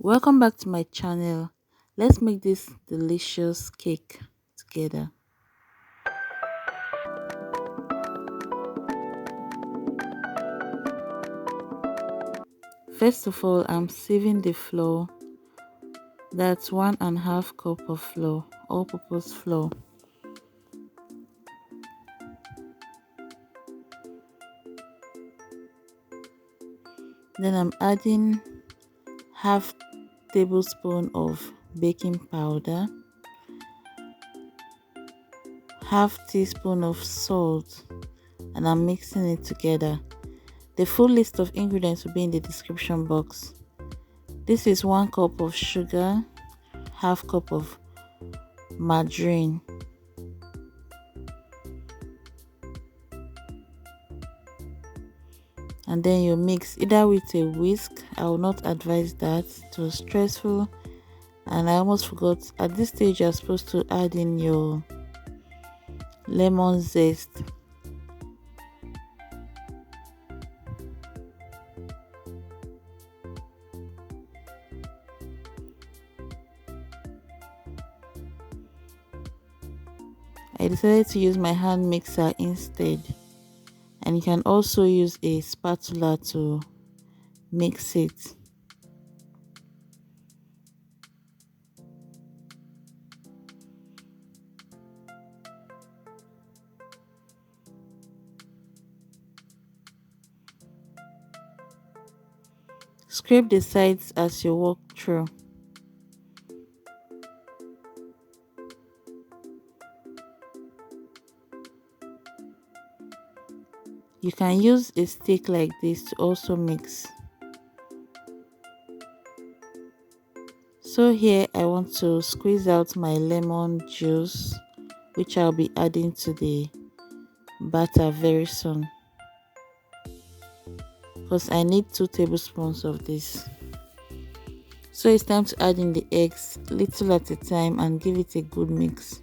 Welcome back to my channel. Let's make this delicious cake together. First of all, I'm sieving the flour. That's 1.5 cup of flour, all-purpose flour. Then I'm adding half tablespoon of baking powder, half teaspoon of salt, and I'm mixing it together. The full list of ingredients will be in the description box. This is 1 cup of sugar, half cup of margarine, and then you mix either with a whisk. I will not advise that, it was stressful. And I almost forgot, at this stage you're supposed to add in your lemon zest. I decided to use my hand mixer instead, and you can also use a spatula to mix it. Scrape the sides as you walk through. You can use a stick like this to also mix. So here I want to squeeze out my lemon juice, which I'll be adding to the batter very soon, because I need 2 tablespoons of this. So it's time to add in the eggs little at a time and give it a good mix.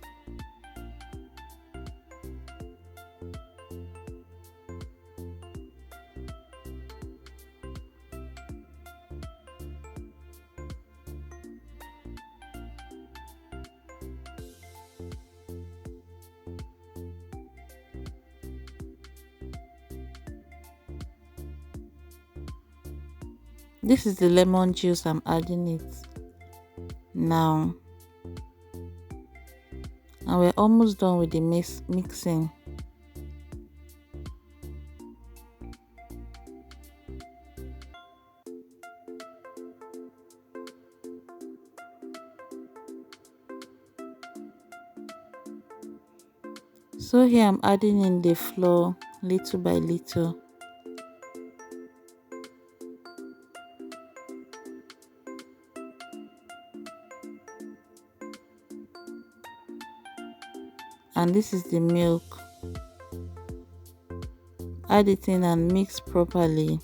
This is the lemon juice, I'm adding it now. And we're almost done with the mixing. So here I'm adding in the flour little by little. And this is the milk. Add it in and mix properly.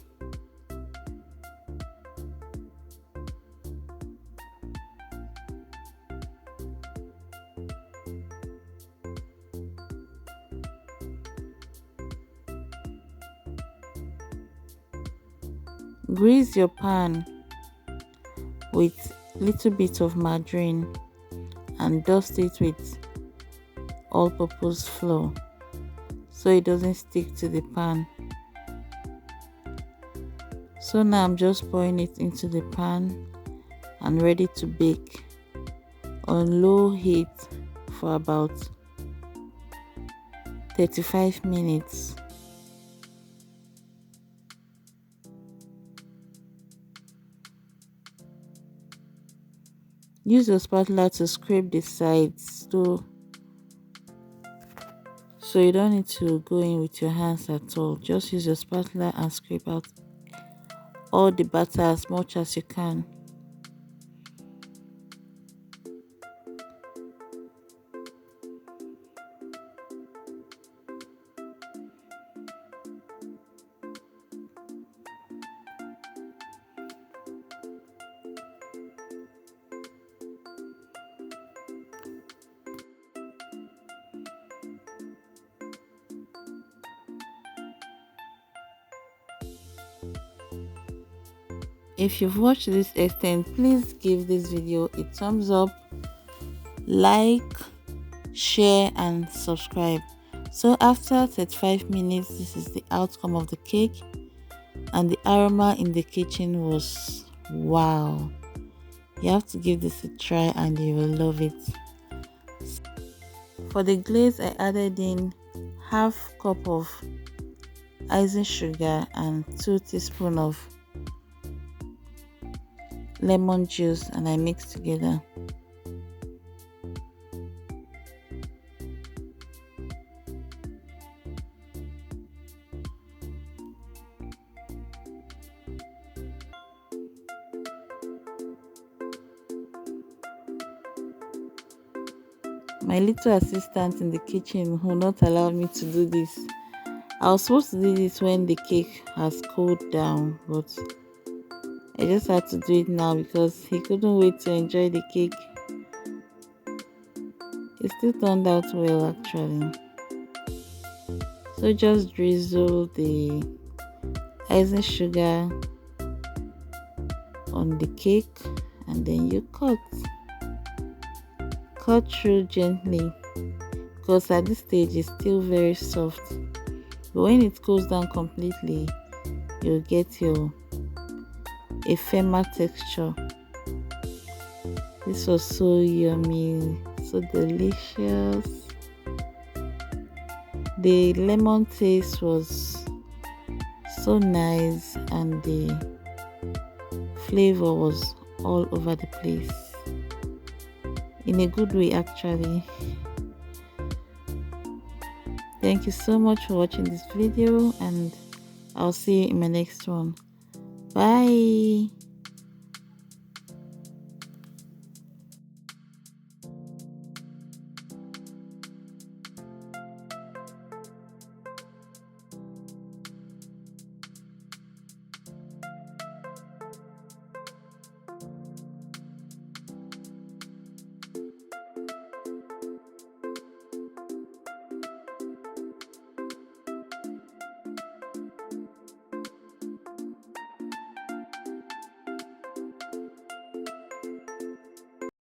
Grease your pan with little bit of margarine and dust it with all-purpose flour so it doesn't stick to the pan. So now I'm just pouring it into the pan and ready to bake on low heat for about 35 minutes. Use your spatula to scrape the sides so you don't need to go in with your hands at all. Just use your spatula and scrape out all the batter as much as you can. If you've watched this extent, please give this video a thumbs up, like, share and subscribe. So after 35 minutes, this is the outcome of the cake, and the aroma in the kitchen was wow. You have to give this a try and you will love it. For the glaze, I added in half cup of icing sugar and 2 teaspoons of lemon juice, and I mix together. My little assistant in the kitchen will not allow me to do this. I was supposed to do this when the cake has cooled down, but I just had to do it now because he couldn't wait to enjoy the cake. It still turned out well actually. So just drizzle the icing sugar on the cake and then you cut through gently, because at this stage it's still very soft, but when it cools down completely you'll get a firmer texture. This was so yummy, so delicious. The lemon taste was so nice and the flavor was all over the place, in a good way actually. Thank you so much for watching this video, and I'll see you in my next one. Bye.